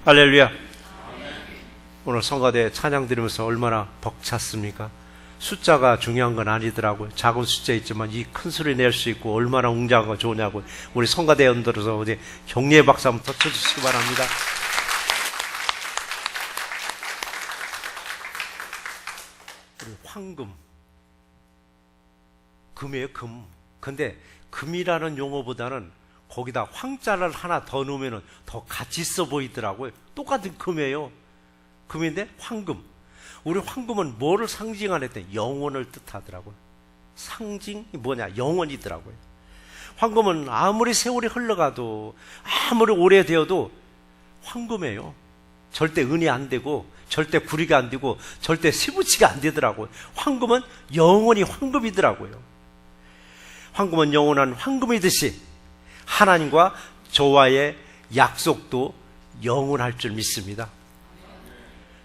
할렐루야. 오늘 성가대 찬양 드리면서 얼마나 벅찼습니까? 숫자가 중요한 건 아니더라고요. 작은 숫자 있지만 이 큰 소리 낼 수 있고 얼마나 웅장하고 좋냐고. 우리 성가대 연들어서 어디 격려의 박수 한번 더 쳐주시기 바랍니다. 우리 황금, 금이에요, 금. 근데 금이라는 용어보다는 거기다 황자를 하나 더 넣으면 더 가치 있어 보이더라고요. 똑같은 금이에요. 금인데 황금. 우리 황금은 뭐를 상징하는 때 영혼을 뜻하더라고요. 상징이 뭐냐? 영혼이더라고요. 황금은 아무리 세월이 흘러가도 아무리 오래되어도 황금이에요. 절대 은이 안 되고 절대 구리가 안 되고 절대 쇠붙이가 안 되더라고요. 황금은 영원히 황금이더라고요. 황금은 영원한 황금이듯이 하나님과 저와의 약속도 영원할 줄 믿습니다.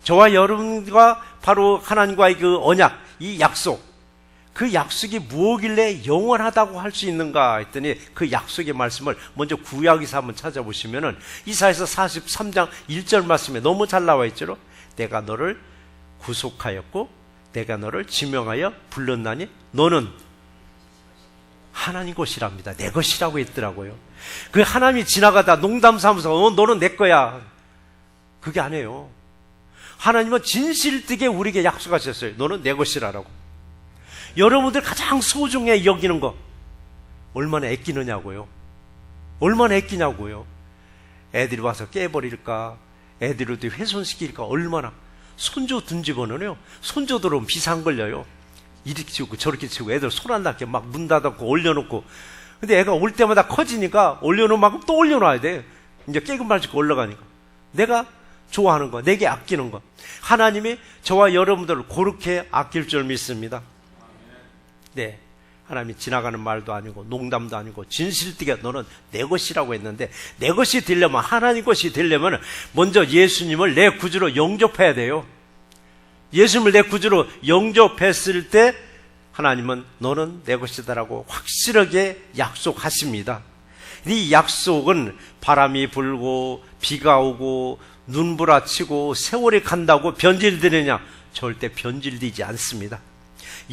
저와 여러분과 바로 하나님과의 그 언약, 이 약속, 그 약속이 무엇길래 영원하다고 할 수 있는가 했더니 그 약속의 말씀을 먼저 구약에서 한번 찾아보시면은 이사야서 43장 1절 말씀에 너무 잘 나와 있죠. 내가 너를 구속하였고 내가 너를 지명하여 불렀나니 너는 하나님 것이랍니다. 내 것이라고 했더라고요. 그 하나님이 지나가다 농담 삼아서 너는 내 거야. 그게 아니에요. 하나님은 진실되게 우리에게 약속하셨어요. 너는 내 것이라라고. 여러분들 가장 소중해 여기는 거 얼마나 아끼느냐고요. 얼마나 아끼냐고요. 애들이 와서 깨버릴까, 애들이 어디 훼손시킬까. 얼마나. 손주 든 집어는요, 손주들은 비상 걸려요. 이렇게 치우고 저렇게 치우고 애들 손 안 닿게 막 문 닫아놓고 올려놓고. 근데 애가 올 때마다 커지니까 올려놓은 만큼 또 올려놔야 돼. 이제 깨금 말짓고 올라가니까. 내가 좋아하는 거, 내게 아끼는 거. 하나님이 저와 여러분들을 그렇게 아낄 줄 믿습니다. 네, 하나님이 지나가는 말도 아니고 농담도 아니고 진실되게 너는 내 것이라고 했는데, 내 것이 되려면, 하나님 것이 되려면 먼저 예수님을 내 구주로 영접해야 돼요. 예수님을 내 구주로 영접했을 때 하나님은 너는 내 것이다라고 확실하게 약속하십니다. 이 약속은 바람이 불고 비가 오고 눈부라치고 세월이 간다고 변질되느냐? 절대 변질되지 않습니다.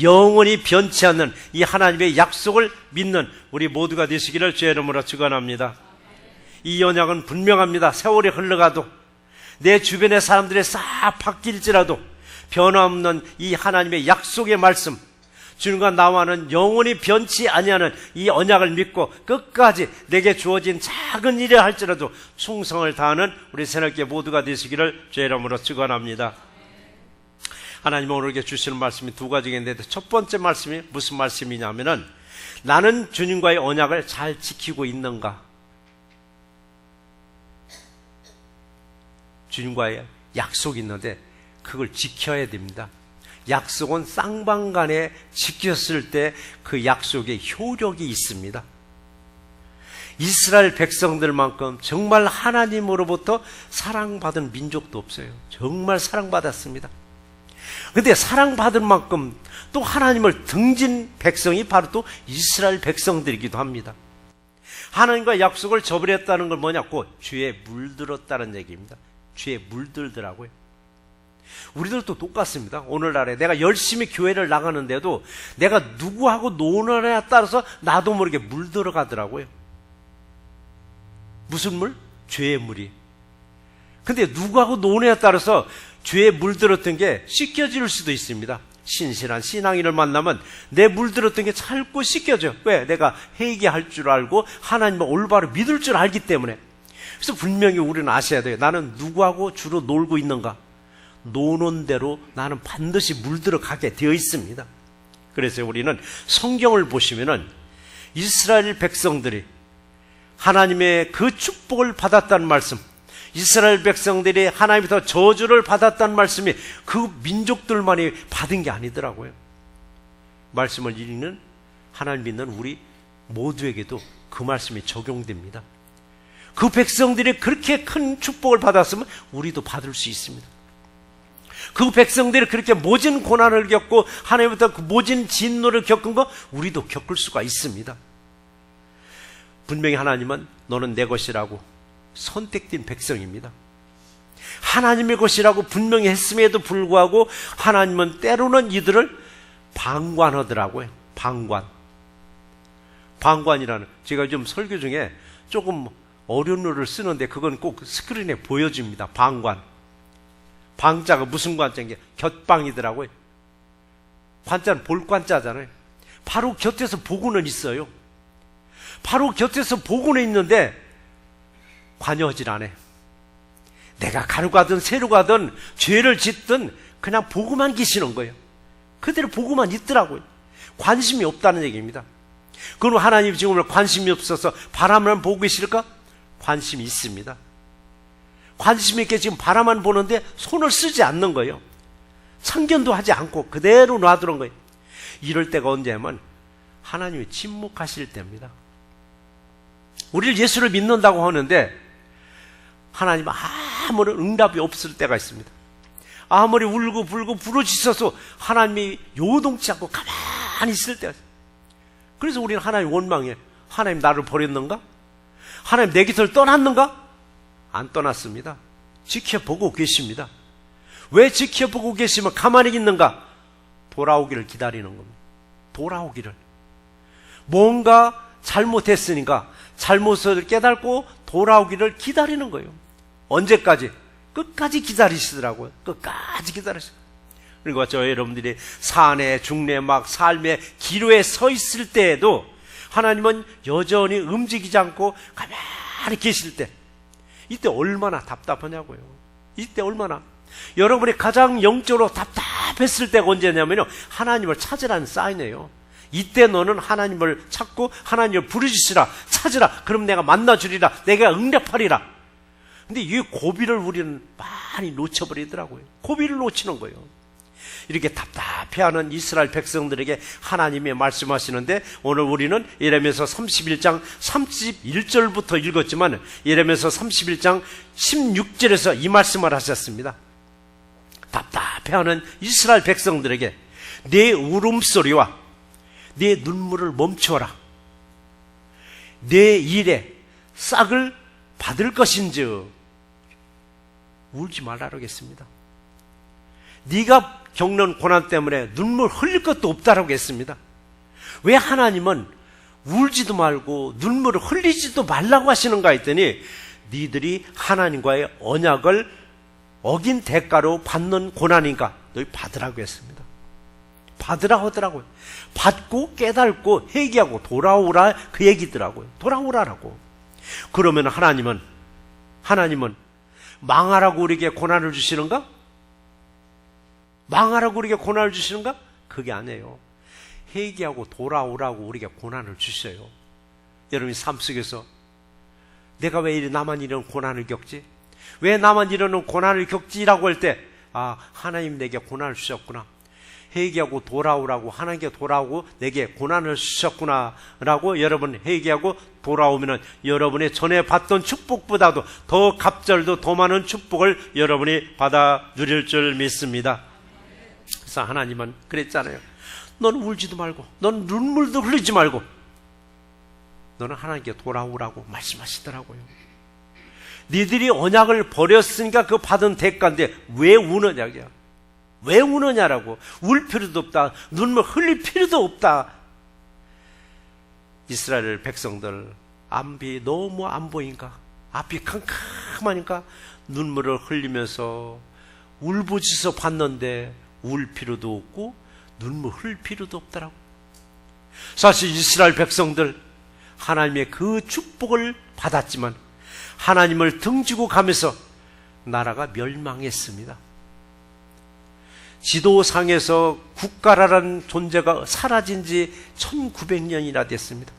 영원히 변치 않는 이 하나님의 약속을 믿는 우리 모두가 되시기를 주의 이름으로 축원합니다. 이 언약은 분명합니다. 세월이 흘러가도 내 주변의 사람들이 싹 바뀔지라도 변함없는 이 하나님의 약속의 말씀, 주님과 나와는 영원히 변치 아니하는 이 언약을 믿고 끝까지 내게 주어진 작은 일이라 할지라도 충성을 다하는 우리 새롭게 모두가 되시기를 주의 이름으로 축원합니다. 하나님은 오늘에게 주시는 말씀이 두 가지가 있는데, 첫 번째 말씀이 무슨 말씀이냐면은 나는 주님과의 언약을 잘 지키고 있는가? 주님과의 약속이 있는데 그걸 지켜야 됩니다. 약속은 쌍방간에 지켰을 때 그 약속에 효력이 있습니다. 이스라엘 백성들만큼 정말 하나님으로부터 사랑받은 민족도 없어요. 정말 사랑받았습니다. 근데 사랑받을 만큼 또 하나님을 등진 백성이 바로 또 이스라엘 백성들이기도 합니다. 하나님과 약속을 저버렸다는 건 뭐냐고? 주에 물들었다는 얘기입니다. 주에 물들더라고요. 우리들도 똑같습니다. 오늘날에 내가 열심히 교회를 나가는데도 내가 누구하고 노느냐에 따라서 나도 모르게 물들어가더라고요. 무슨 물? 죄의 물이. 근데 누구하고 노느냐에 따라서 죄에 물들었던 게 씻겨질 수도 있습니다. 신실한 신앙인을 만나면 내 물들었던 게 자꾸 씻겨져요. 왜? 내가 회개할 줄 알고 하나님을 올바로 믿을 줄 알기 때문에. 그래서 분명히 우리는 아셔야 돼요. 나는 누구하고 주로 놀고 있는가? 노는 대로 나는 반드시 물들어가게 되어 있습니다. 그래서 우리는 성경을 보시면은 이스라엘 백성들이 하나님의 그 축복을 받았다는 말씀, 이스라엘 백성들이 하나님부터 저주를 받았다는 말씀이 그 민족들만이 받은 게 아니더라고요. 말씀을 읽는 하나님 믿는 우리 모두에게도 그 말씀이 적용됩니다. 그 백성들이 그렇게 큰 축복을 받았으면 우리도 받을 수 있습니다. 그 백성들이 그렇게 모진 고난을 겪고 하나님부터 그 모진 진노를 겪은 거 우리도 겪을 수가 있습니다. 분명히 하나님은 너는 내 것이라고 선택된 백성입니다. 하나님의 것이라고 분명히 했음에도 불구하고 하나님은 때로는 이들을 방관하더라고요. 방관이라는, 제가 좀 설교 중에 조금 어려운 어를 쓰는데 그건 꼭 스크린에 보여줍니다. 방자가 무슨 관자인 게 곁방이더라고요. 관자는 볼관자잖아요. 바로 곁에서 보고는 있어요. 바로 곁에서 보고는 있는데 관여하질 않아요. 내가 가루 가든 새로 가든 죄를 짓든 그냥 보고만 계시는 거예요. 그대로 보고만 있더라고요. 관심이 없다는 얘기입니다. 그럼 하나님 지금 관심이 없어서 바람만 보고 계실까? 관심이 있습니다. 관심 있게 지금 바라만 보는데 손을 쓰지 않는 거예요. 참견도 하지 않고 그대로 놔두는 거예요. 이럴 때가 언제냐면 하나님이 침묵하실 때입니다. 우리를 예수를 믿는다고 하는데 하나님 아무런 응답이 없을 때가 있습니다. 아무리 울고 불고 부르짖어서 하나님이 요동치 않고 가만히 있을 때가 있어요. 그래서 우리는 하나님 원망해. 하나님 나를 버렸는가? 하나님 내 곁을 떠났는가? 안 떠났습니다. 지켜보고 계십니다. 왜 지켜보고 계시면 가만히 있는가? 돌아오기를 기다리는 겁니다. 돌아오기를. 뭔가 잘못했으니까 잘못을 깨닫고 돌아오기를 기다리는 거예요. 언제까지? 끝까지 기다리시더라고요. 끝까지 기다리시더라고요. 그리고 저 여러분들이 산에 중내 막 삶의 기로에 서 있을 때에도 하나님은 여전히 움직이지 않고 가만히 계실 때, 이때 얼마나 답답하냐고요. 이때 얼마나. 여러분이 가장 영적으로 답답했을 때가 언제냐면요, 하나님을 찾으라는 사인이에요. 이때 너는 하나님을 찾고 하나님을 부르짖으라, 찾으라. 그럼 내가 만나주리라, 내가 응답하리라. 근데 이 고비를 우리는 많이 놓쳐버리더라고요. 고비를 놓치는 거예요. 이렇게 답답해하는 이스라엘 백성들에게 하나님이 말씀하시는데, 오늘 우리는 예레미야서 31장 31절부터 읽었지만 예레미야서 31장 16절에서 이 말씀을 하셨습니다. 답답해하는 이스라엘 백성들에게 내 울음소리와 내 눈물을 멈추어라. 내 일에 싹을 받을 것인즉 울지 말라고 했습니다. 네가 겪는 고난 때문에 눈물 흘릴 것도 없다라고 했습니다. 왜 하나님은 울지도 말고 눈물을 흘리지도 말라고 하시는가 했더니, 니들이 하나님과의 언약을 어긴 대가로 받는 고난인가? 너희 받으라고 했습니다. 받으라고 하더라고요. 받고 깨닫고 회개하고 돌아오라, 그 얘기더라고요. 돌아오라라고. 그러면 하나님은 망하라고 우리에게 고난을 주시는가? 망하라고 우리에게 고난을 주시는가? 그게 아니에요. 회개하고 돌아오라고 우리에게 고난을 주셔요. 여러분이 삶 속에서 내가 왜 나만 이런 고난을 겪지? 왜 나만 이런 고난을 겪지라고 할 때, 아, 하나님 내게 고난을 주셨구나. 회개하고 돌아오라고 하나님께 돌아오고 내게 고난을 주셨구나 라고 여러분 회개하고 돌아오면 여러분의 전에 받던 축복보다도 더 갑절도 더 많은 축복을 여러분이 받아 누릴 줄 믿습니다. 그래서 하나님은 그랬잖아요. 너는 울지도 말고, 너는 눈물도 흘리지 말고, 너는 하나님께 돌아오라고 말씀하시더라고요. 니들이 언약을 버렸으니까 그 받은 대가인데 왜 우느냐? 왜 우느냐라고. 울 필요도 없다. 눈물 흘릴 필요도 없다. 이스라엘 백성들 앞이 너무 안 보인가? 앞이 캄캄하니까 눈물을 흘리면서 울부짖어 봤는데 울 필요도 없고 눈물 흘릴 필요도 없더라고. 사실 이스라엘 백성들 하나님의 그 축복을 받았지만 하나님을 등지고 가면서 나라가 멸망했습니다. 지도상에서 국가라는 존재가 사라진 지 1900년이나 됐습니다.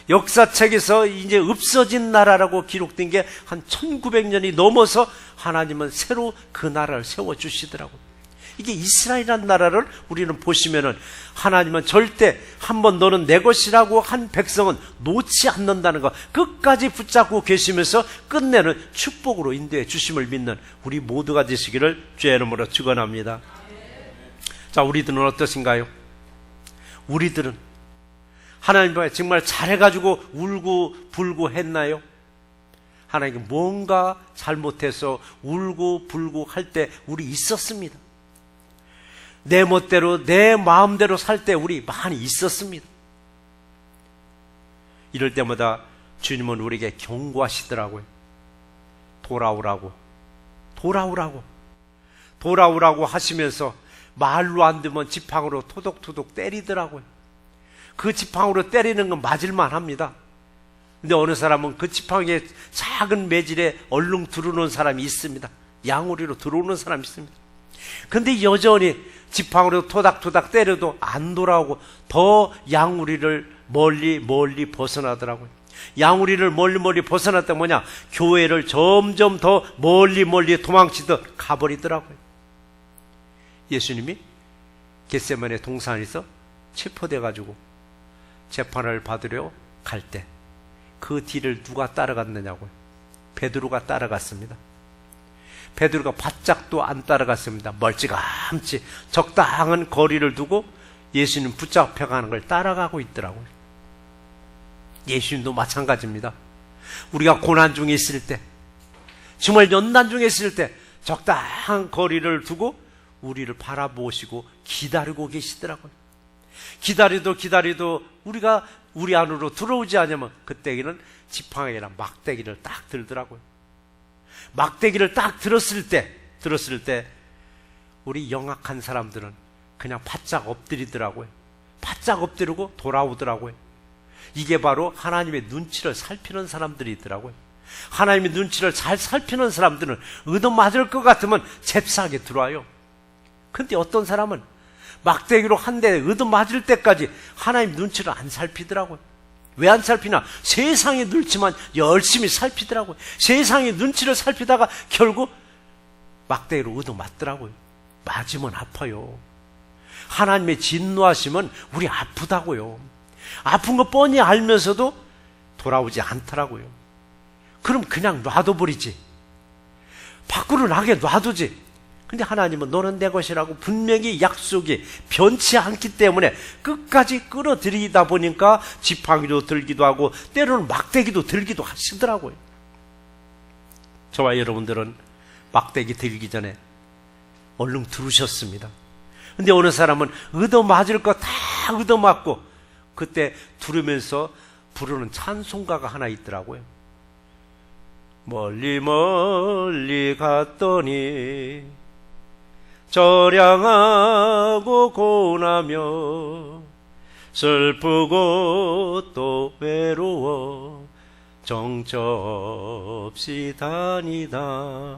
역사책에서 이제 없어진 나라라고 기록된 게 한 1900년이 넘어서 하나님은 새로 그 나라를 세워주시더라고요. 이게 이스라엘이라는 나라를 우리는 보시면은 하나님은 절대 한번 너는 내 것이라고 한 백성은 놓지 않는다는 것 끝까지 붙잡고 계시면서 끝내는 축복으로 인도해 주심을 믿는 우리 모두가 되시기를 주의 이름으로 축원합니다. 자, 우리들은 어떠신가요? 우리들은 하나님과 정말 잘해가지고 울고 불고 했나요? 하나님께 뭔가 잘못해서 울고 불고 할 때 우리 있었습니다. 내 멋대로 내 마음대로 살 때 우리 많이 있었습니다. 이럴 때마다 주님은 우리에게 경고하시더라고요. 돌아오라고 하시면서 말로 안 되면 지팡이로 토독토독 때리더라고요. 그 지팡이로 때리는 건 맞을만 합니다. 근데 어느 사람은 그 지팡이에 작은 매질에 얼른 들어오는 사람이 있습니다. 양우리로 들어오는 사람이 있습니다. 근데 여전히 지팡이로 토닥토닥 때려도 안 돌아오고 더 양우리를 멀리 벗어나더라고요. 양우리를 멀리 벗어났다 뭐냐? 교회를 점점 더 멀리 도망치듯 가버리더라고요. 예수님이 겟세마네 동산에서 체포돼가지고 재판을 받으려 갈 때 그 뒤를 누가 따라갔느냐고요? 베드로가 따라갔습니다. 베드로가 바짝도 안 따라갔습니다. 멀찌감치 적당한 거리를 두고 예수님 붙잡혀가는 걸 따라가고 있더라고요. 예수님도 마찬가지입니다. 우리가 고난 중에 있을 때, 정말 연단 중에 있을 때 적당한 거리를 두고 우리를 바라보시고 기다리고 계시더라고요. 기다리도 우리가 우리 안으로 들어오지 않으면 그때는 지팡이랑 막대기를 딱 들더라고요. 막대기를 딱 들었을 때 우리 영악한 사람들은 그냥 바짝 엎드리더라고요. 바짝 엎드리고 돌아오더라고요. 이게 바로 하나님의 눈치를 살피는 사람들이 있더라고요. 하나님의 눈치를 잘 살피는 사람들은 얻어맞을 것 같으면 잽싸게 들어와요. 근데 어떤 사람은 막대기로 한 대 얻어맞을 때까지 하나님 눈치를 안 살피더라고요. 왜 안 살피나? 세상의 눈치만 열심히 살피더라고요. 세상의 눈치를 살피다가 결국 막대기로 얻어맞더라고요. 맞으면 아파요. 하나님의 진노하시면 우리 아프다고요. 아픈 거 뻔히 알면서도 돌아오지 않더라고요. 그럼 그냥 놔둬버리지. 밖으로 나게 놔두지. 근데 하나님은 너는 내 것이라고 분명히 약속이 변치 않기 때문에 끝까지 끌어들이다 보니까 지팡이도 들기도 하고 때로는 막대기도 들기도 하시더라고요. 저와 여러분들은 막대기 들기 전에 얼른 들으셨습니다. 근데 어느 사람은 얻어맞을 거 다 얻어맞고 그때 들으면서 부르는 찬송가가 하나 있더라고요. 멀리 갔더니 저량하고 고나며 슬프고 또 외로워 정처없이 다니다.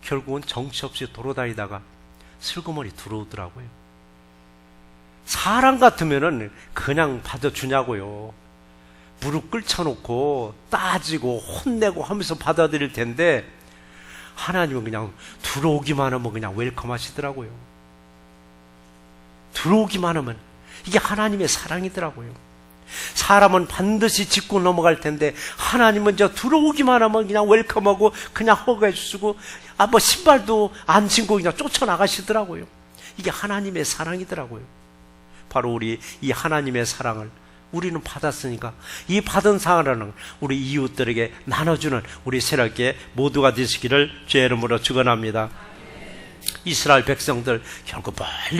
결국은 정처없이 돌아다니다가 슬그머니 들어오더라고요. 사람 같으면은 그냥 받아주냐고요. 무릎 꿇쳐놓고 따지고 혼내고 하면서 받아들일 텐데 하나님은 그냥 들어오기만 하면 그냥 웰컴 하시더라고요. 들어오기만 하면 이게 하나님의 사랑이더라고요. 사람은 반드시 짚고 넘어갈 텐데 하나님은 저 들어오기만 하면 그냥 웰컴하고 그냥 허가해 주시고 뭐 신발도 안 신고 그냥 쫓아나가시더라고요. 이게 하나님의 사랑이더라고요. 바로 우리 이 하나님의 사랑을 우리는 받았으니까 이 받은 사랑을 우리 이웃들에게 나눠주는 우리 새롭게 모두가 되시기를 주의 이름으로 축원합니다. 이스라엘 백성들 결국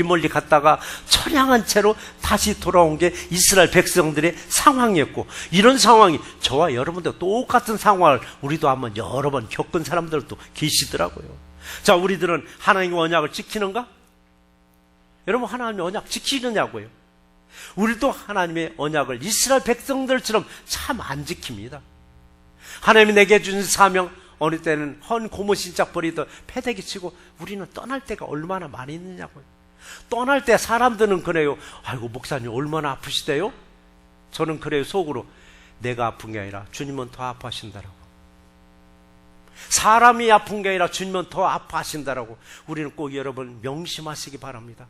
멀리 갔다가 처량한 채로 다시 돌아온 게 이스라엘 백성들의 상황이었고, 이런 상황이 저와 여러분들 똑같은 상황을 우리도 한번 여러 번 겪은 사람들도 계시더라고요. 자, 우리들은 하나님의 언약을 지키는가? 여러분, 하나님의 언약 지키느냐고요? 우리도 하나님의 언약을 이스라엘 백성들처럼 참 안 지킵니다. 하나님이 내게 주신 사명, 어느 때는 헌 고무 신짝 버리듯 패대기 치고 우리는 떠날 때가 얼마나 많이 있느냐고요. 떠날 때 사람들은 그래요. 아이고, 목사님 얼마나 아프시대요? 저는 그래요, 속으로. 내가 아픈 게 아니라 주님은 더 아파하신다라고. 사람이 아픈 게 아니라 주님은 더 아파하신다라고 우리는 꼭 여러분 명심하시기 바랍니다.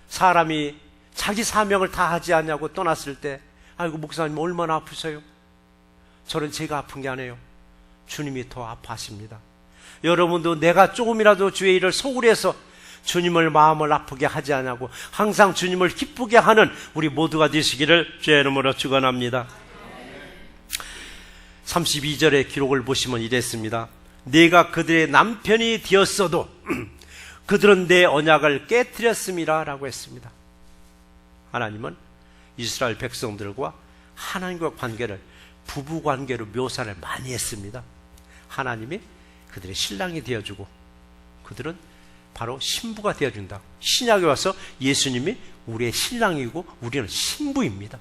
사람이 자기 사명을 다 하지 않냐고 떠났을 때, 아이고, 목사님 얼마나 아프세요? 저는 제가 아픈 게 아니에요. 주님이 더 아파하십니다. 여러분도 내가 조금이라도 주의 일을 소홀히 해서 주님을 마음을 아프게 하지 않냐고 항상 주님을 기쁘게 하는 우리 모두가 되시기를 주의 이름으로 축원합니다. 32절의 기록을 보시면 이랬습니다. 내가 그들의 남편이 되었어도 그들은 내 언약을 깨뜨렸음이라 라고 했습니다. 하나님은 이스라엘 백성들과 하나님과 관계를 부부관계로 묘사를 많이 했습니다. 하나님이 그들의 신랑이 되어주고 그들은 바로 신부가 되어준다. 신약에 와서 예수님이 우리의 신랑이고 우리는 신부입니다.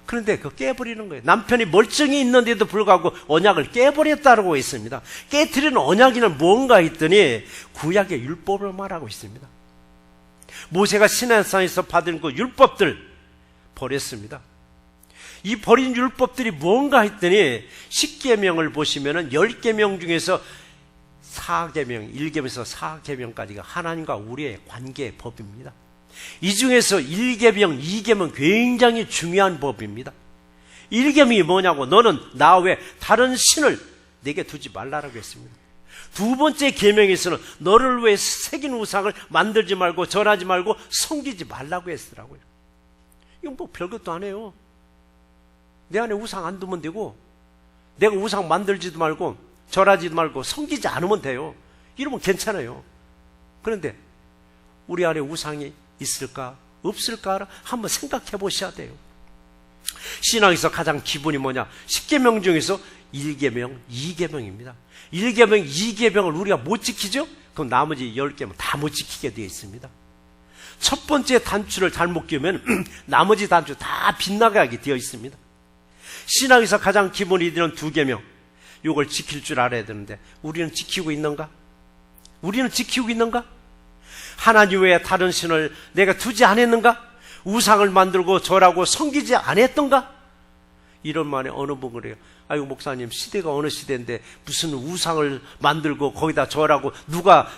그런데 그거 깨버리는 거예요. 남편이 멀쩡히 있는데도 불구하고 언약을 깨버렸다고 했습니다. 깨트리는 언약이는 뭔가 했더니 구약의 율법을 말하고 있습니다. 모세가 시내산에서 받은 그 율법들 버렸습니다. 이 버린 율법들이 뭔가 했더니 10계명을 보시면은 10계명 중에서 4계명, 1계명에서 4계명까지가 하나님과 우리의 관계의 법입니다. 이 중에서 1계명, 2계명 굉장히 중요한 법입니다. 1계명이 뭐냐고, 너는 나 외 다른 신을 내게 두지 말라라고 했습니다. 두 번째 계명에서는 너를 위해 새긴 우상을 만들지 말고 절하지 말고 섬기지 말라고 했더라고요. 이건 뭐 별것도 안 해요. 내 안에 우상 안 두면 되고 내가 우상 만들지도 말고 절하지도 말고 섬기지 않으면 돼요. 이러면 괜찮아요. 그런데 우리 안에 우상이 있을까 없을까 한번 생각해 보셔야 돼요. 신앙에서 가장 기본이 뭐냐? 10계명 중에서 1계명, 2계명입니다. 1계명, 2계명을 우리가 못 지키죠? 그럼 나머지 10계명 다 못 지키게 되어 있습니다. 첫 번째 단추를 잘못 끼우면 나머지 단추 다 빗나가게 되어 있습니다. 신앙에서 가장 기본이 되는 2계명, 이걸 지킬 줄 알아야 되는데 우리는 지키고 있는가? 우리는 지키고 있는가? 하나님 외에 다른 신을 내가 두지 않았는가? 우상을 만들고 절하고 섬기지 않았던가? 이런 말에 어느 분 그래요. 아이고 목사님, 시대가 어느 시대인데 무슨 우상을 만들고 거기다 절하고 누가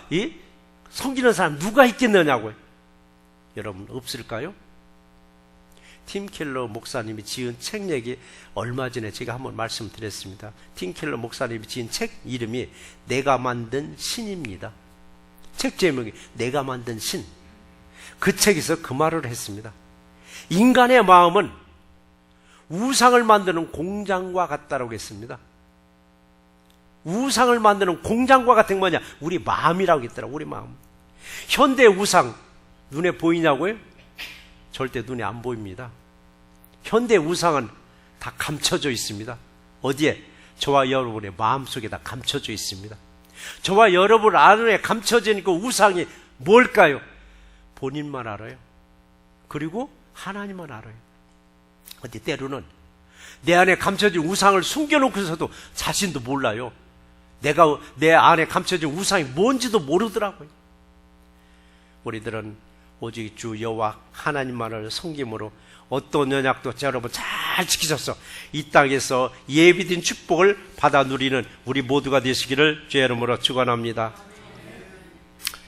섬기는 사람 누가 있겠느냐고요. 여러분 없을까요? 팀 켈러 목사님이 지은 책 얘기 얼마 전에 제가 한번 말씀드렸습니다. 팀 켈러 목사님이 지은 책 이름이 내가 만든 신입니다. 책 제목이 내가 만든 신. 그 책에서 그 말을 했습니다. 인간의 마음은 우상을 만드는 공장과 같다라고 했습니다. 우상을 만드는 공장과 같은 게 뭐냐? 우리 마음이라고 했더라고요. 우리 마음. 현대 우상 눈에 보이냐고요? 절대 눈에 안 보입니다. 현대 우상은 다 감춰져 있습니다. 어디에? 저와 여러분의 마음속에 다 감춰져 있습니다. 저와 여러분 안에 감춰진 그 우상이 뭘까요? 본인만 알아요. 그리고 하나님만 알아요. 어디 때로는 내 안에 감춰진 우상을 숨겨놓고서도 자신도 몰라요. 내가 내 안에 감춰진 우상이 뭔지도 모르더라고요. 우리들은 오직 주 여호와 하나님만을 섬김으로 어떤 언약도 여러분 잘 지키셔서 이 땅에서 예비된 축복을 받아 누리는 우리 모두가 되시기를 주의 이름으로 축원합니다.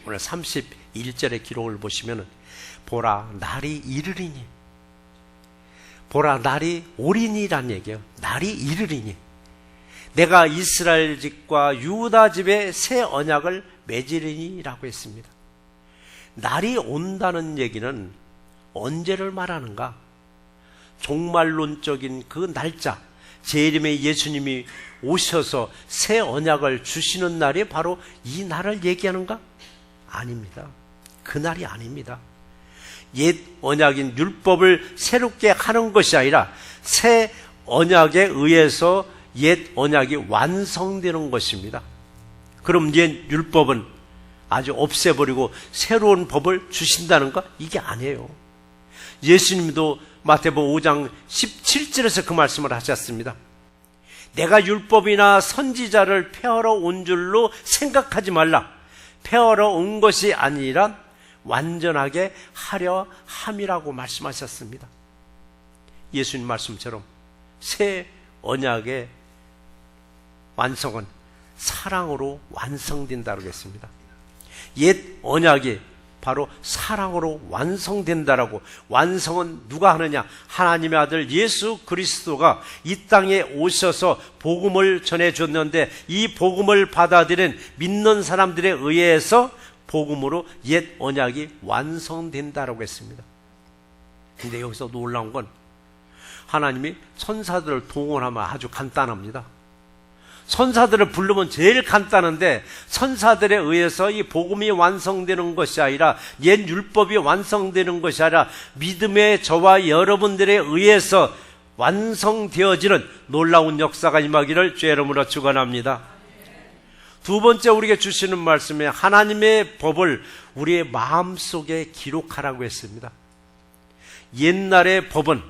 오늘 31절의 기록을 보시면 보라 날이 이르리니, 보라 날이 오리니란 얘기예요. 날이 이르리니 내가 이스라엘 집과 유다 집에 새 언약을 맺으리니라고 했습니다. 날이 온다는 얘기는 언제를 말하는가? 종말론적인 그 날짜, 재림의 예수님이 오셔서 새 언약을 주시는 날이 바로 이 날을 얘기하는가? 아닙니다. 그 날이 아닙니다. 옛 언약인 율법을 새롭게 하는 것이 아니라 새 언약에 의해서 옛 언약이 완성되는 것입니다. 그럼 옛 율법은 아주 없애버리고 새로운 법을 주신다는 거? 이게 아니에요. 예수님도 마태복음 5장 17절에서 그 말씀을 하셨습니다. 내가 율법이나 선지자를 폐하러 온 줄로 생각하지 말라. 폐하러 온 것이 아니라 완전하게 하려 함이라고 말씀하셨습니다. 예수님 말씀처럼 새 언약의 완성은 사랑으로 완성된다고 했습니다. 옛 언약이 바로 사랑으로 완성된다라고. 완성은 누가 하느냐? 하나님의 아들 예수 그리스도가 이 땅에 오셔서 복음을 전해줬는데 이 복음을 받아들인 믿는 사람들에 의해서 복음으로 옛 언약이 완성된다라고 했습니다. 근데 여기서 놀라운 건 하나님이 천사들을 동원하면 아주 간단합니다. 천사들을 부르면 제일 간단한데 천사들에 의해서 이 복음이 완성되는 것이 아니라 옛 율법이 완성되는 것이 아니라 믿음의 저와 여러분들에 의해서 완성되어지는 놀라운 역사가 임하기를 주의 이름으로 축원합니다. 두 번째 우리에게 주시는 말씀에 하나님의 법을 우리의 마음속에 기록하라고 했습니다. 옛날의 법은,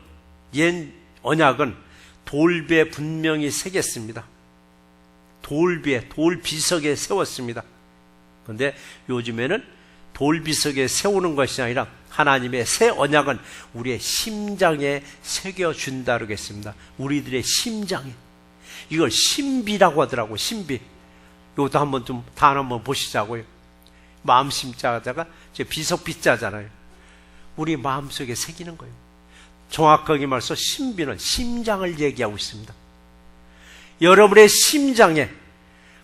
옛 언약은 돌비에 분명히 새겼습니다. 돌비에, 돌비석에 세웠습니다. 그런데 요즘에는 돌비석에 세우는 것이 아니라 하나님의 새 언약은 우리의 심장에 새겨준다고 했습니다. 우리들의 심장에. 이걸 신비라고 하더라고요. 신비. 이것도 한번 좀 단어 한번 보시자고요. 마음 심자가 비석 비자잖아요. 우리 마음속에 새기는 거예요. 정확하게 말해서 신비는 심장을 얘기하고 있습니다. 여러분의 심장에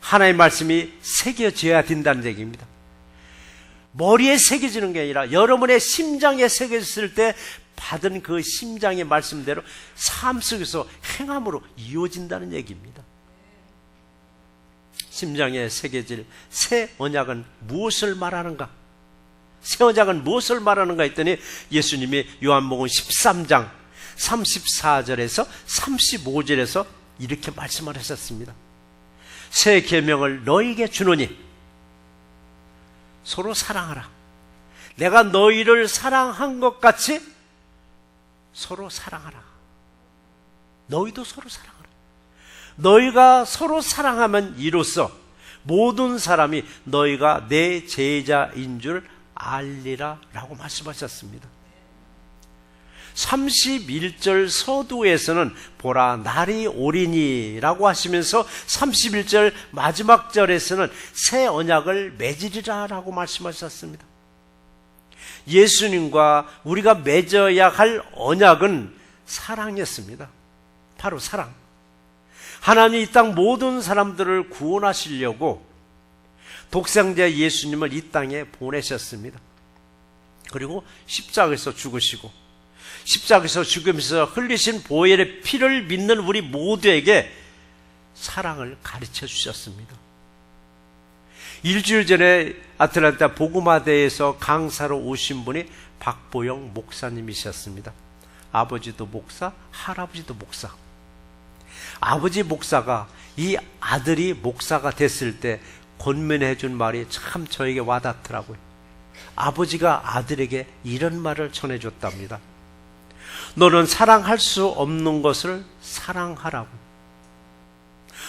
하나님의 말씀이 새겨져야 된다는 얘기입니다. 머리에 새겨지는 게 아니라 여러분의 심장에 새겨졌을 때 받은 그 심장의 말씀대로 삶 속에서 행함으로 이어진다는 얘기입니다. 심장에 새겨질 새 언약은 무엇을 말하는가? 새 언약은 무엇을 말하는가 했더니 예수님이 요한복음 13장 34절에서 35절에서 이렇게 말씀을 하셨습니다. 새 계명을 너희에게 주노니 서로 사랑하라. 내가 너희를 사랑한 것 같이 서로 사랑하라. 너희도 서로 사랑하라. 너희가 서로 사랑하면 이로써 모든 사람이 너희가 내 제자인 줄 알리라 라고 말씀하셨습니다. 31절 서두에서는 보라 날이 오리니 라고 하시면서 31절 마지막 절에서는 새 언약을 맺으리라 라고 말씀하셨습니다. 예수님과 우리가 맺어야 할 언약은 사랑이었습니다. 바로 사랑. 하나님이 이 땅 모든 사람들을 구원하시려고 독생자 예수님을 이 땅에 보내셨습니다. 그리고 십자가에서 죽으시고 십자가에서 죽으면서 흘리신 보혈의 피를 믿는 우리 모두에게 사랑을 가르쳐 주셨습니다. 일주일 전에 아틀란타 복음화대에서 강사로 오신 분이 박보영 목사님이셨습니다. 아버지도 목사, 할아버지도 목사. 아버지 목사가 이 아들이 목사가 됐을 때 권면해 준 말이 참 저에게 와닿더라고요. 아버지가 아들에게 이런 말을 전해줬답니다. 너는 사랑할 수 없는 것을 사랑하라고.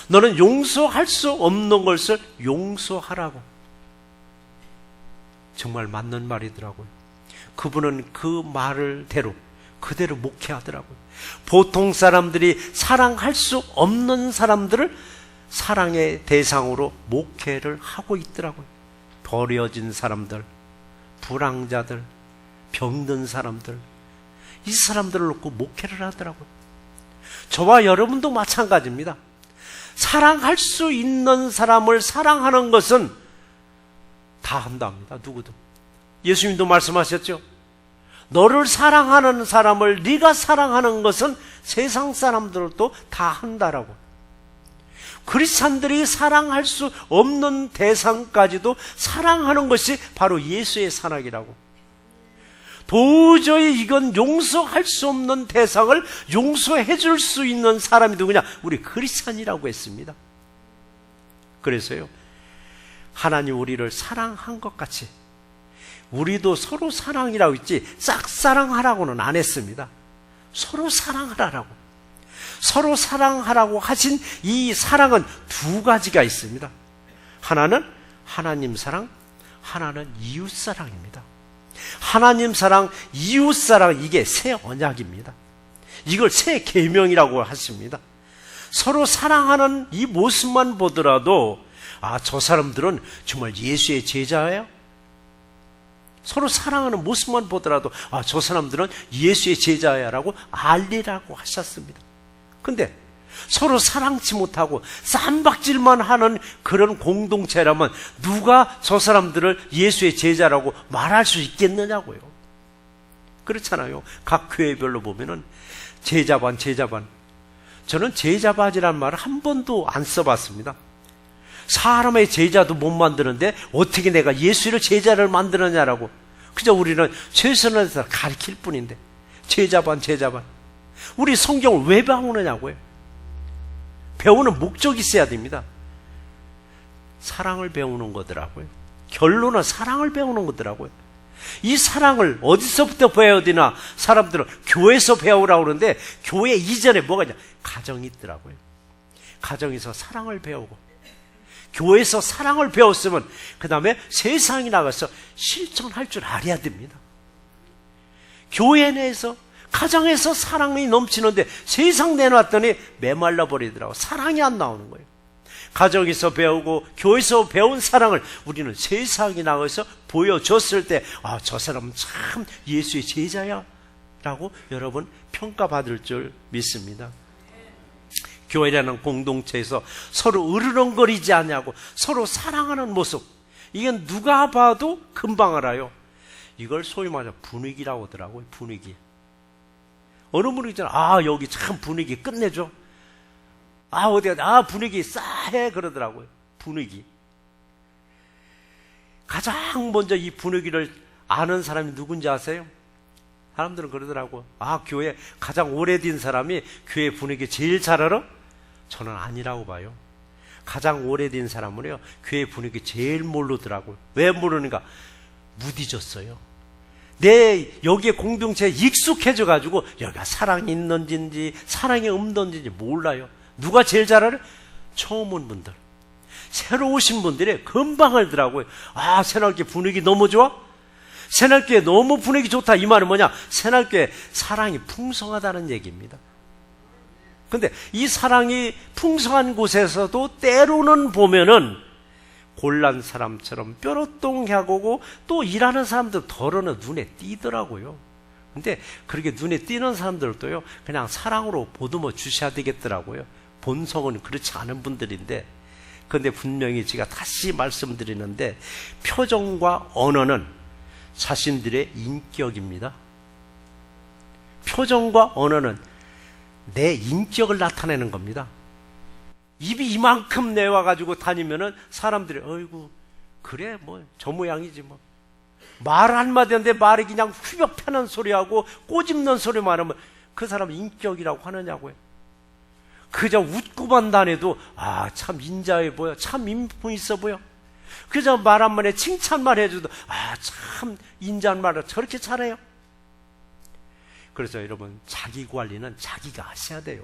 너는 용서할 수 없는 것을 용서하라고. 정말 맞는 말이더라고요. 그분은 그 말을 그대로 목회하더라고요. 보통 사람들이 사랑할 수 없는 사람들을 사랑의 대상으로 목회를 하고 있더라고요. 버려진 사람들, 불황자들, 병든 사람들, 이 사람들을 놓고 목회를 하더라고요. 저와 여러분도 마찬가지입니다. 사랑할 수 있는 사람을 사랑하는 것은 다 한답니다. 누구도. 예수님도 말씀하셨죠. 너를 사랑하는 사람을 네가 사랑하는 것은 세상 사람들도 다 한다라고. 크리스찬들이 사랑할 수 없는 대상까지도 사랑하는 것이 바로 예수의 사랑이라고. 도저히 이건 용서할 수 없는 대상을 용서해 줄 수 있는 사람이 누구냐? 우리 크리스찬이라고 했습니다. 그래서요, 하나님 우리를 사랑한 것 같이 우리도 서로 사랑이라고 했지 짝사랑하라고는 안 했습니다. 서로 사랑하라고. 서로 사랑하라고 하신 이 사랑은 두 가지가 있습니다. 하나는 하나님 사랑, 하나는 이웃 사랑입니다. 하나님 사랑, 이웃 사랑, 이게 새 언약입니다. 이걸 새 계명이라고 하십니다. 서로 사랑하는 이 모습만 보더라도 저 사람들은 정말 예수의 제자예요? 서로 사랑하는 모습만 보더라도 저 사람들은 예수의 제자야 라고 알리라고 하셨습니다. 근데 서로 사랑치 못하고 쌈박질만 하는 그런 공동체라면 누가 저 사람들을 예수의 제자라고 말할 수 있겠느냐고요. 그렇잖아요. 각 교회별로 보면은 제자반. 저는 제자반이라는 말을 한 번도 안 써봤습니다. 사람의 제자도 못 만드는데 어떻게 내가 예수의 제자를 만드느냐라고. 그저 우리는 최선을 다해서 가르칠 뿐인데. 제자반. 우리 성경을 왜 배우느냐고요. 배우는 목적이 있어야 됩니다. 사랑을 배우는 거더라고요. 결론은 사랑을 배우는 거더라고요. 이 사랑을 어디서부터 배워야 되나? 사람들은 교회에서 배우라고 그러는데 교회 이전에 뭐가 있냐? 가정이 있더라고요. 가정에서 사랑을 배우고 교회에서 사랑을 배웠으면 그 다음에 세상에 나가서 실천할 줄 알아야 됩니다. 교회 내에서 가정에서 사랑이 넘치는데 세상 내놨더니 메말라 버리더라고. 사랑이 안 나오는 거예요. 가정에서 배우고 교회에서 배운 사랑을 우리는 세상에 나가서 보여줬을 때 아, 저 사람은 참 예수의 제자야 라고 여러분 평가받을 줄 믿습니다. 교회라는 공동체에서 서로 으르렁거리지 않냐고 서로 사랑하는 모습, 이건 누가 봐도 금방 알아요. 이걸 소위 말해서 분위기라고 하더라고요. 분위기. 어느 분이 있잖아. 아, 여기 참 분위기 끝내줘. 아, 어디가, 분위기 싸해. 그러더라고요. 분위기. 가장 먼저 이 분위기를 아는 사람이 누군지 아세요? 사람들은 그러더라고요. 아, 교회 가장 오래된 사람이 교회 분위기 제일 잘 알아? 저는 아니라고 봐요. 가장 오래된 사람은요, 교회 분위기 제일 모르더라고요. 왜 모르는가? 무디졌어요. 내 여기에 공동체에 익숙해져가지고 여기가 사랑이 있는지 사랑이 없는지 몰라요. 누가 제일 잘 알아요? 처음 온 분들. 새로 오신 분들이 금방 알더라고요. 아, 새날교회 분위기 너무 좋아? 새날교회 너무 분위기 좋다. 이 말은 뭐냐? 새날교회 사랑이 풍성하다는 얘기입니다. 근데 이 사랑이 풍성한 곳에서도 때로는 보면은 골란 사람처럼 뾰로통하고 또 일하는 사람들 덜어는 눈에 띄더라고요. 근데 그렇게 눈에 띄는 사람들도요, 그냥 사랑으로 보듬어 주셔야 되겠더라고요. 본성은 그렇지 않은 분들인데, 근데 분명히 제가 다시 말씀드리는데, 표정과 언어는 자신들의 인격입니다. 표정과 언어는 내 인격을 나타내는 겁니다. 입이 이만큼 내와가지고 다니면은 사람들이, 어이구, 그래, 뭐, 저 모양이지, 뭐. 말 한마디 하는데 말이 그냥 휘벽 패는 소리하고 꼬집는 소리만 하면 그 사람 인격이라고 하느냐고요. 그저 웃고만 다녀도, 아, 참 인자해 보여. 참 인품 있어 보여. 그저 말 한마디에 칭찬만 해줘도, 아, 참 인자한 말을 저렇게 잘해요. 그래서 여러분, 자기 관리는 자기가 하셔야 돼요.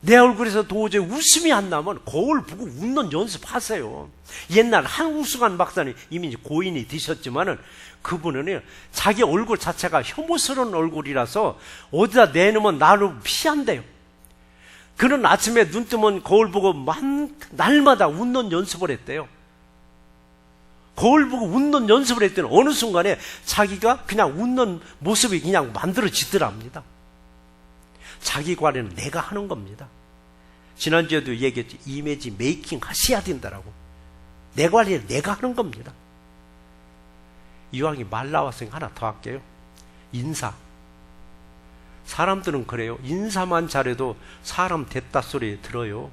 내 얼굴에서 도저히 웃음이 안 나면 거울 보고 웃는 연습하세요. 옛날 한우승한 박사님, 이미 고인이 되셨지만은 그분은 자기 얼굴 자체가 혐오스러운 얼굴이라서 어디다 내놓으면 나를 피한대요. 그는 아침에 눈 뜨면 거울 보고 날마다 웃는 연습을 했대요. 거울 보고 웃는 연습을 했더니 어느 순간에 자기가 그냥 웃는 모습이 그냥 만들어지더랍니다. 자기 관리는 내가 하는 겁니다. 지난주에도 얘기했지. 이미지 메이킹 하셔야 된다라고. 내 관리는 내가 하는 겁니다. 이왕이 말 나왔으니까 하나 더 할게요. 인사. 사람들은 그래요. 인사만 잘해도 사람 됐다 소리 들어요.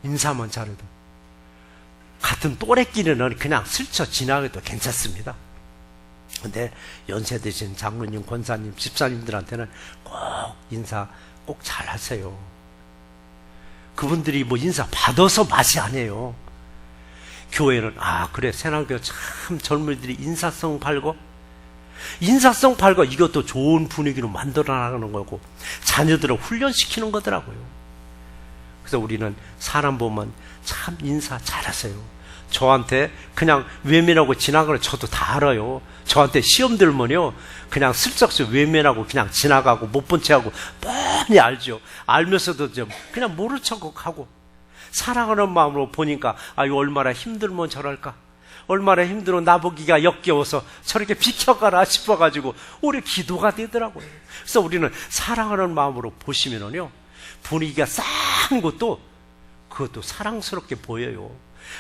인사만 잘해도. 같은 또래끼리는 그냥 스쳐 지나가도 괜찮습니다. 근데 연세 드신 장로님, 권사님, 집사님들한테는 꼭 인사 꼭 잘하세요. 그분들이 뭐 인사 받아서 맛이 아니에요. 교회는 그래, 새날교회 참 젊은이들이 인사성 밝고 이것도 좋은 분위기로 만들어 나가는 거고 자녀들을 훈련시키는 거더라고요. 그래서 우리는 사람 보면 참 인사 잘하세요. 저한테 그냥 외면하고 지나가는 저도 다 알아요. 저한테 시험 들면요, 그냥 슬쩍슬쩍 외면하고 그냥 지나가고 못 본 채하고 뻔히 알죠. 알면서도 좀 그냥 모른 척하고 사랑하는 마음으로 보니까 이거 얼마나 힘들면 저럴까, 얼마나 힘들어 나보기가 역겨워서 저렇게 비켜가라 싶어가지고 오래 기도가 되더라고요. 그래서 우리는 사랑하는 마음으로 보시면은요, 분위기가 싸한 것도 그것도 사랑스럽게 보여요.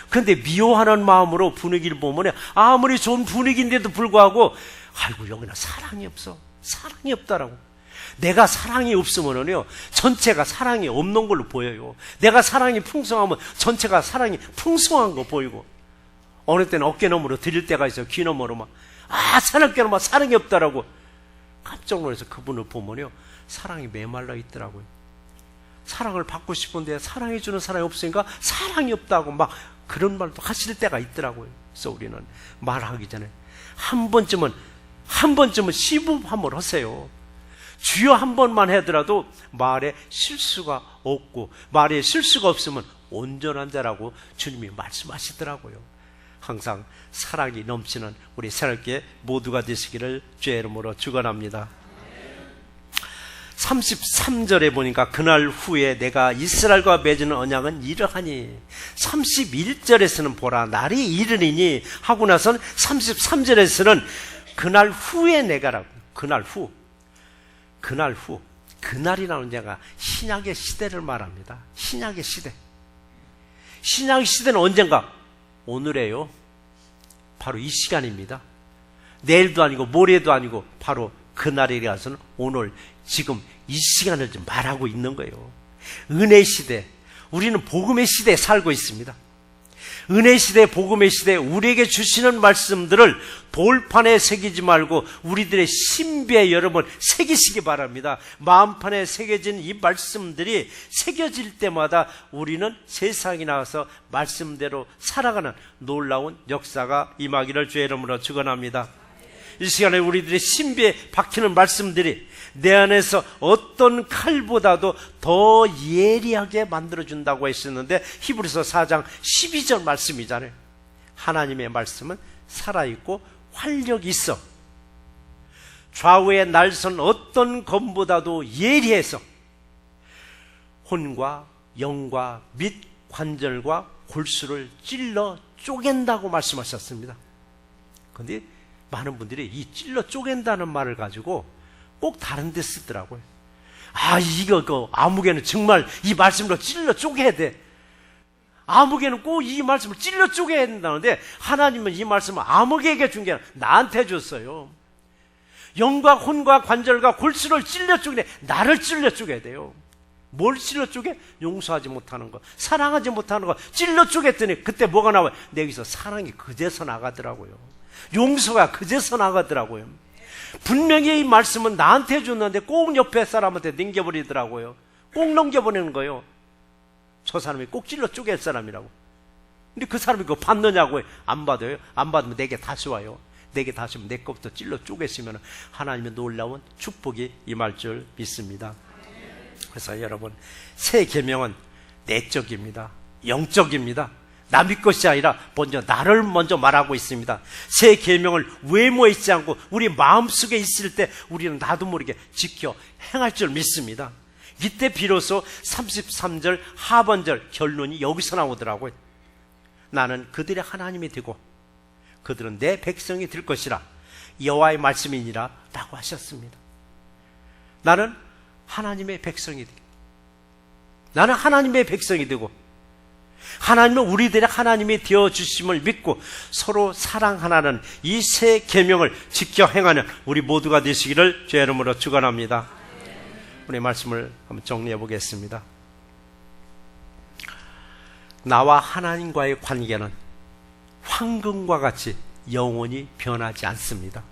그런데 미워하는 마음으로 분위기를 보면 아무리 좋은 분위기인데도 불구하고 아이고, 여기는 사랑이 없어, 사랑이 없다라고. 내가 사랑이 없으면요, 전체가 사랑이 없는 걸로 보여요. 내가 사랑이 풍성하면 전체가 사랑이 풍성한 거 보이고, 어느 때는 어깨 너머로 들릴 때가 있어요. 귀 너머로 막, 사랑께는 막 사랑이 없다라고. 깜짝 놀라서 그분을 보면요, 사랑이 메말라 있더라고요. 사랑을 받고 싶은데 사랑해주는 사람이 없으니까 사랑이 없다고 막 그런 말도 하실 때가 있더라고요. 그래서 우리는 말하기 전에 한 번쯤은 시범 한번 하세요. 주여 한 번만 하더라도 말에 실수가 없고, 말에 실수가 없으면 온전한 자라고 주님이 말씀하시더라고요. 항상 사랑이 넘치는 우리 새롭게 모두가 되시기를 주의 이름으로 축원합니다. 33절에 보니까 그날 후에 내가 이스라엘과 맺은 언약은 이러하니, 31절에서는 보라 날이 이르리니 하고 나선 33절에서는 그날 후에 내가라고. 그날 후. 그날이라는 자가 신약의 시대를 말합니다. 신약의 시대. 신약의 시대는 언젠가? 오늘이에요. 바로 이 시간입니다. 내일도 아니고 모레도 아니고 바로 그날이라서는 오늘, 지금 이 시간을 좀 말하고 있는 거예요. 은혜 시대, 우리는 복음의 시대에 살고 있습니다. 은혜 시대, 복음의 시대에 우리에게 주시는 말씀들을 돌판에 새기지 말고 우리들의 신비에 여러분 새기시기 바랍니다. 마음판에 새겨진 이 말씀들이 새겨질 때마다 우리는 세상에 나와서 말씀대로 살아가는 놀라운 역사가 임하기를 주의 이름으로 축원합니다. 이 시간에 우리들의 신비에 박히는 말씀들이 내 안에서 어떤 칼보다도 더 예리하게 만들어준다고 했었는데, 히브리서 4장 12절 말씀이잖아요. 하나님의 말씀은 살아있고 활력이 있어 좌우의 날선 어떤 검보다도 예리해서 혼과 영과 및 관절과 골수를 찔러 쪼갠다고 말씀하셨습니다. 그런데 많은 분들이 이 찔러 쪼갠다는 말을 가지고 꼭 다른 데 쓰더라고요. 이거 아무개는 정말 이 말씀으로 찔러 쪼개야 돼. 아무개는 꼭 이 말씀을 찔러 쪼개야 된다는데, 하나님은 이 말씀을 아무개에게 준 게 아니라 나한테 줬어요. 영과 혼과 관절과 골수를 찔러 쪼개네. 나를 찔러 쪼개야 돼요. 뭘 찔러 쪼개? 용서하지 못하는 거, 사랑하지 못하는 거 찔러 쪼갰더니 그때 뭐가 나와요? 내기서 사랑이 그제서 나가더라고요. 용서가 그제서 나가더라고요. 분명히 이 말씀은 나한테 줬는데 꼭 옆에 사람한테 넘겨버리더라고요. 꼭 넘겨버리는 거예요. 저 사람이 꼭 찔러 쪼갤 사람이라고. 근데 그 사람이 그거 받느냐고요? 안 받아요. 안 받으면 내게 다시 와요. 내게 다시 오면 내 것부터 찔러 쪼개시면 하나님의 놀라운 축복이 임할 줄 믿습니다. 그래서 여러분, 새 계명은 내적입니다. 영적입니다. 남의 것이 아니라 먼저 나를 먼저 말하고 있습니다. 새 계명을 외모에 있지 않고 우리 마음속에 있을 때 우리는 나도 모르게 지켜 행할 줄 믿습니다. 이때 비로소 33절 하반절 결론이 여기서 나오더라고요. 나는 그들의 하나님이 되고 그들은 내 백성이 될 것이라, 여호와의 말씀이니라 라고 하셨습니다. 나는 하나님의 백성이 되고, 나는 하나님의 백성이 되고, 하나님은 우리들의 하나님이 되어주심을 믿고 서로 사랑하라는 이 새 계명을 지켜 행하는 우리 모두가 되시기를 주의 이름으로 축원합니다. 우리 말씀을 한번 정리해 보겠습니다. 나와 하나님과의 관계는 황금과 같이 영원히 변하지 않습니다.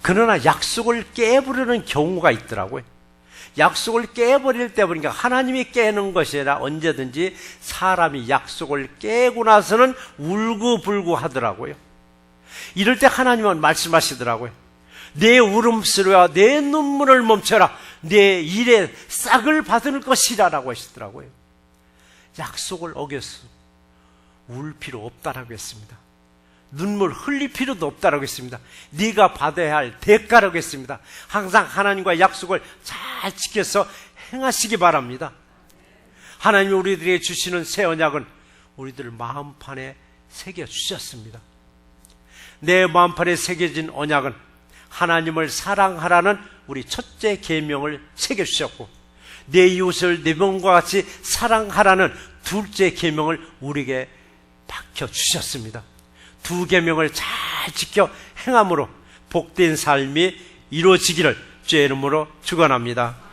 그러나 약속을 깨부르는 경우가 있더라고요. 약속을 깨버릴 때 보니까 하나님이 깨는 것이 아니라 언제든지 사람이 약속을 깨고 나서는 울고불고 하더라고요. 이럴 때 하나님은 말씀하시더라고요. 내 울음소리와 내 눈물을 멈춰라. 내 일에 싹을 받을 것이라 라고 하시더라고요. 약속을 어겼어. 울 필요 없다라고 했습니다. 눈물 흘릴 필요도 없다라고 했습니다. 네가 받아야 할 대가라고 했습니다. 항상 하나님과 약속을 잘 지켜서 행하시기 바랍니다. 하나님이 우리들에게 주시는 새 언약은 우리들 마음판에 새겨주셨습니다. 내 마음판에 새겨진 언약은 하나님을 사랑하라는 우리 첫째 계명을 새겨주셨고, 내 이웃을 내 몸과 같이 사랑하라는 둘째 계명을 우리에게 박혀주셨습니다. 두 계명을 잘 지켜 행함으로 복된 삶이 이루어지기를 주의 이름으로 축원합니다.